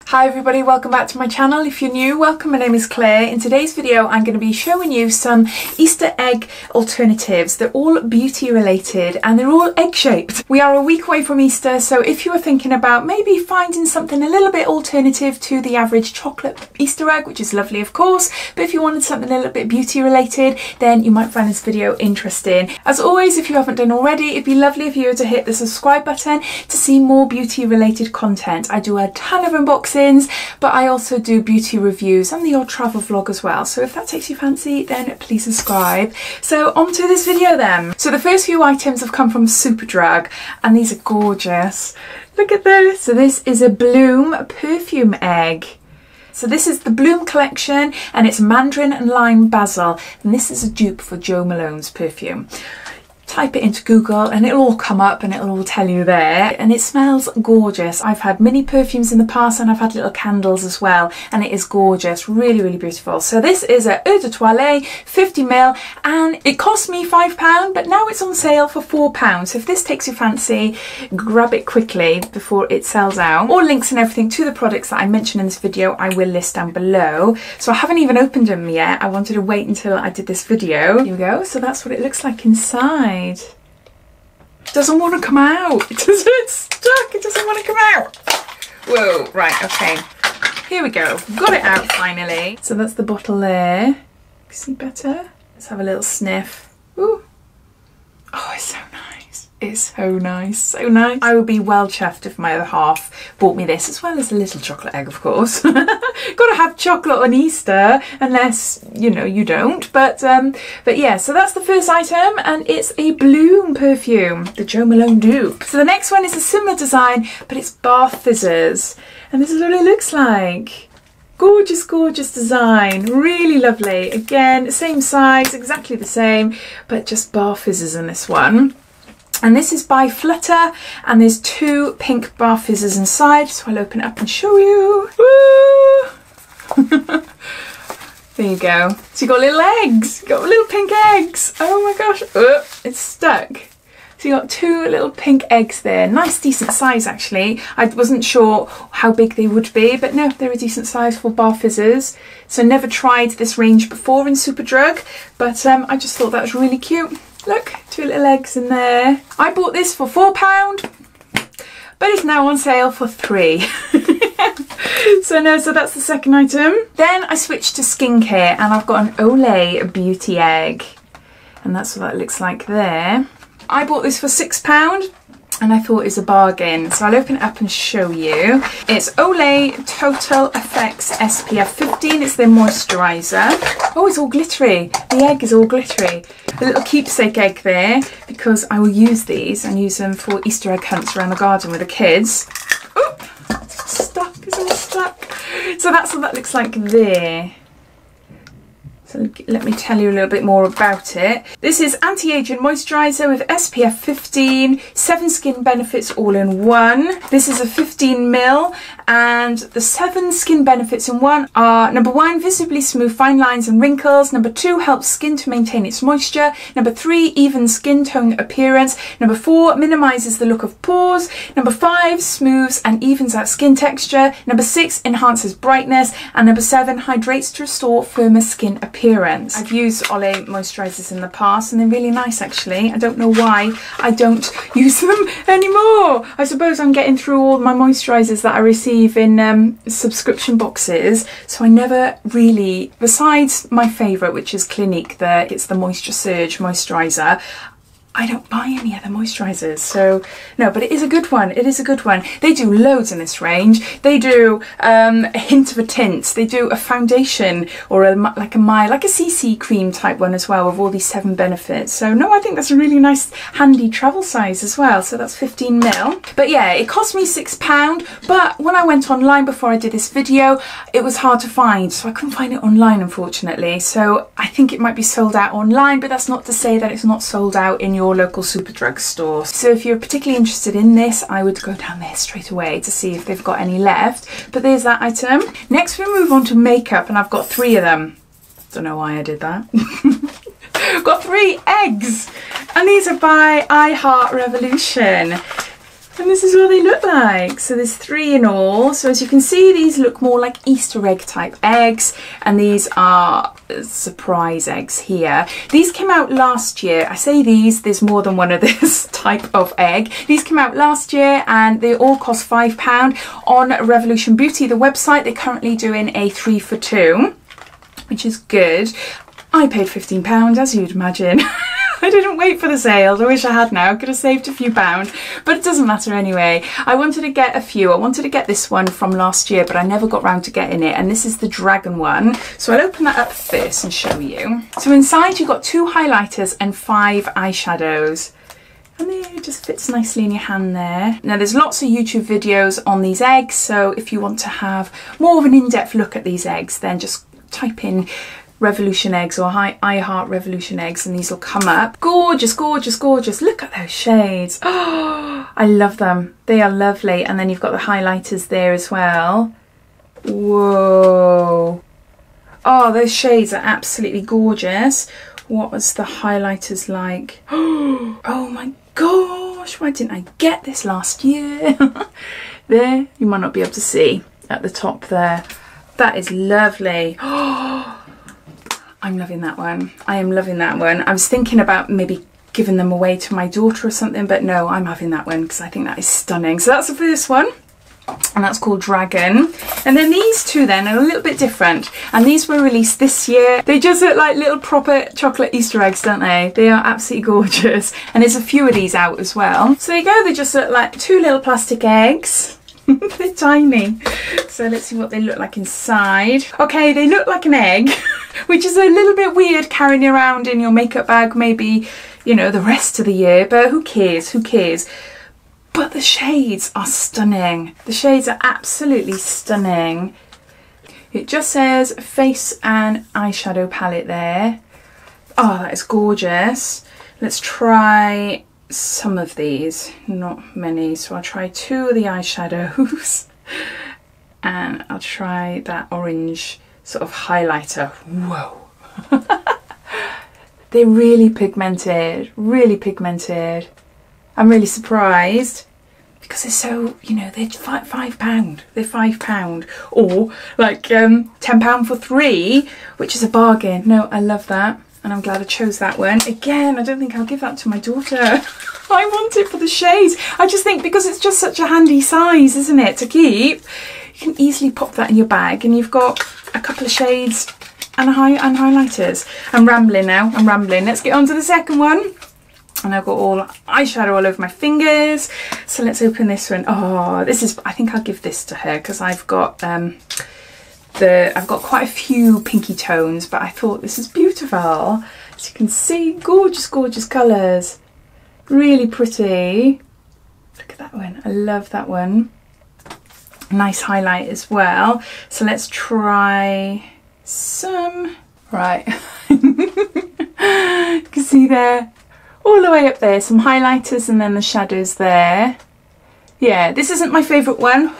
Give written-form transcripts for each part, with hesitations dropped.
Hi everybody, welcome back to my channel. If you're new, welcome. My name is Claire. In today's video I'm going to be showing you some Easter egg alternatives. They're all beauty related and they're all egg shaped. We are a week away from Easter, so if you are thinking about maybe finding something a little bit alternative to the average chocolate Easter egg, which is lovely of course, but if you wanted something a little bit beauty related, then you might find this video interesting. As always, if you haven't done already, it'd be lovely if you were to hit the subscribe button to see more beauty related content. I do a ton of unboxings, but I also do beauty reviews and the odd travel vlog as well, so if that takes you fancy, then please subscribe. So on to this video then. So the first few items have come from Superdrug and these are gorgeous. Look at this. So this is a Bloom Perfume Egg. So this is the Bloom collection and it's Mandarin and Lime Basil, and this is a dupe for Jo Malone's perfume. Type it into Google and it'll all come up and it'll all tell you there, and it smells gorgeous. I've had mini perfumes in the past and I've had little candles as well, and it is gorgeous, really beautiful. So this is a Eau de Toilette 50ml and it cost me £5, but now it's on sale for £4. So if this takes your fancy, grab it quickly before it sells out. All links and everything to the products that I mentioned in this video I will list down below. So I haven't even opened them yet. I wanted to wait until I did this video. Here we go. So that's what it looks like inside. Doesn't want to come out. It's stuck. It doesn't want to come out. Whoa, right, okay. Here we go. Got it out finally. So that's the bottle there. See better? Let's have a little sniff. Ooh. Oh, it's so nice. It's so nice. So nice. I would be well chuffed if my other half bought me this, as well as a little chocolate egg, of course. Gotta have chocolate on Easter, unless, you know, you don't. But yeah, so that's the first item, and it's a Bloom perfume, the Jo Malone dupe. So the next one is a similar design, but it's Bath Fizzes. And this is what it looks like. Gorgeous, gorgeous design, really lovely. Again, same size, exactly the same, but just Bath Fizzes in this one. And this is by Flutter, and there's two pink Bath Fizzes inside, so I'll open it up and show you. Woo! There you go. So you got little eggs, you got little pink eggs. Oh my gosh, it's stuck. So you got two little pink eggs there. Nice decent size actually. I wasn't sure how big they would be, but no, they're a decent size for Bath Fizzes. So never tried this range before in Superdrug, but I just thought that was really cute. Look, two little eggs in there. I bought this for £4, but it's now on sale for £3. So that's the second item. Then I switched to skincare and I've got an Olay beauty egg, and that's what that looks like there. I bought this for £6 and I thought it was a bargain, so I'll open it up and show you. It's Olay Total Effects SPF 15. It's their moisturizer. Oh, it's all glittery. The egg is all glittery. A little keepsake egg there, because I will use these and use them for Easter egg hunts around the garden with the kids. Oh, it's stuck. It's all stuck. So that's what that looks like there. So let me tell you a little bit more about it. This is anti-aging moisturiser with SPF 15, 7 skin benefits all in one. This is a 15ml, and the 7 skin benefits in one are: number 1, visibly smooth fine lines and wrinkles. Number 2, helps skin to maintain its moisture. Number 3, even skin tone appearance. Number 4, minimises the look of pores. Number 5, smooths and evens out skin texture. Number 6, enhances brightness. And number 7, hydrates to restore firmer skin appearance. I've used Olay moisturisers in the past and they're really nice actually. I don't know why I don't use them anymore. I suppose I'm getting through all my moisturisers that I receive in subscription boxes, so I never really, besides my favourite, which is Clinique, it's the Moisture Surge moisturiser, I don't buy any other moisturisers, so no, but it is a good one. It is a good one. They do loads in this range. They do a hint of a tint. They do a foundation or like a CC cream type one as well, with all these 7 benefits. So no, I think that's a really nice handy travel size as well. So that's 15ml. But yeah, it cost me £6, but when I went online before I did this video, it was hard to find, so I couldn't find it online unfortunately. So I think it might be sold out online, but that's not to say that it's not sold out in your local Superdrug store. So if you're particularly interested in this, I would go down there straight away to see if they've got any left. But there's that item. Next we move on to makeup, and I've got 3 of them. Don't know why I did that. I've got 3 eggs, and these are by I Heart Revolution. And this is what they look like. So there's 3 in all. So as you can see, these look more like Easter egg type eggs, and these are surprise eggs here. These came out last year. I say these, there's more than one of this type of egg. These came out last year and they all cost £5 on Revolution Beauty, the website. They're currently doing a 3 for 2, which is good. I paid £15, as you'd imagine. I didn't wait for the sales. I wish I had now. I could have saved a few pounds, but it doesn't matter anyway. I wanted to get a few. I wanted to get this one from last year, but I never got round to getting it. And this is the dragon one. So I'll open that up first and show you. So inside you've got 2 highlighters and 5 eyeshadows. And it just fits nicely in your hand there. Now there's lots of YouTube videos on these eggs. So if you want to have more of an in-depth look at these eggs, then just type in Revolution Eggs or I Heart Revolution Eggs and these will come up. Gorgeous, gorgeous, gorgeous. Look at those shades. Oh, I love them. They are lovely. And then you've got the highlighters there as well. Whoa. Oh, those shades are absolutely gorgeous. What was the highlighters like? Oh my gosh, why didn't I get this last year? There, you might not be able to see at the top there. That is lovely. Oh, I'm loving that one. I am loving that one. I was thinking about maybe giving them away to my daughter or something, but no, I'm having that one because I think that is stunning. So that's the first one, and that's called Dragon. And then these 2 then are a little bit different, and these were released this year. They just look like little proper chocolate Easter eggs, don't they? They are absolutely gorgeous, and there's a few of these out as well. So there you go. They just look like 2 little plastic eggs. They're tiny. So let's see what they look like inside. Okay, they look like an egg, which is a little bit weird carrying around in your makeup bag maybe, you know, the rest of the year, but who cares, who cares? But the shades are stunning. The shades are absolutely stunning. It just says face and eyeshadow palette there. Oh, that is gorgeous. Let's try some of these, not many, so I'll try 2 of the eyeshadows and I'll try that orange sort of highlighter. Whoa. They're really pigmented, really pigmented. I'm really surprised because they're so, you know, they're £5. They're £5, or like £10 for 3, which is a bargain. No, I love that. And I'm glad I chose that one. Again, I don't think I'll give that to my daughter. I want it for the shades. I just think because it's just such a handy size, isn't it, to keep. You can easily pop that in your bag and you've got a couple of shades and highlighters. I'm rambling now, I'm rambling. Let's get on to the second one. And I've got all eyeshadow all over my fingers. So let's open this one. Oh, this is, I think I'll give this to her because I've got I've got quite a few pinky tones, but I thought this is beautiful. As you can see, gorgeous, gorgeous colours. Really pretty. Look at that one. I love that one. Nice highlight as well. So let's try some. Right. You can see there, all the way up there, some highlighters and then the shadows there. Yeah, this isn't my favourite one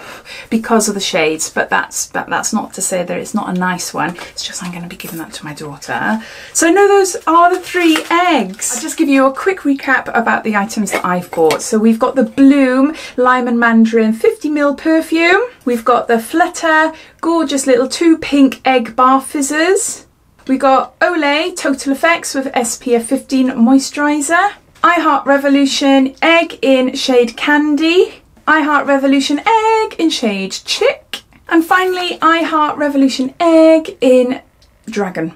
because of the shades, but that's not to say that it's not a nice one. It's just I'm going to be giving that to my daughter. So no, those are the 3 eggs. I'll just give you a quick recap about the items that I've bought. So we've got the Bloom Lime and Mandarin 50ml perfume. We've got the Flutter gorgeous little 2 pink egg bar fizzers. We got Olay Total Effects with SPF 15 moisturizer. I Heart Revolution Egg in shade Candy. I Heart Revolution Egg in shade Chick. And finally, I Heart Revolution Egg in Dragon.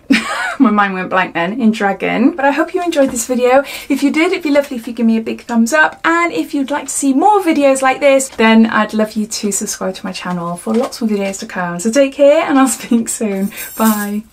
My mind went blank then, in Dragon. But I hope you enjoyed this video. If you did, it'd be lovely if you give me a big thumbs up. And if you'd like to see more videos like this, then I'd love you to subscribe to my channel for lots more videos to come. So take care and I'll speak soon. Bye.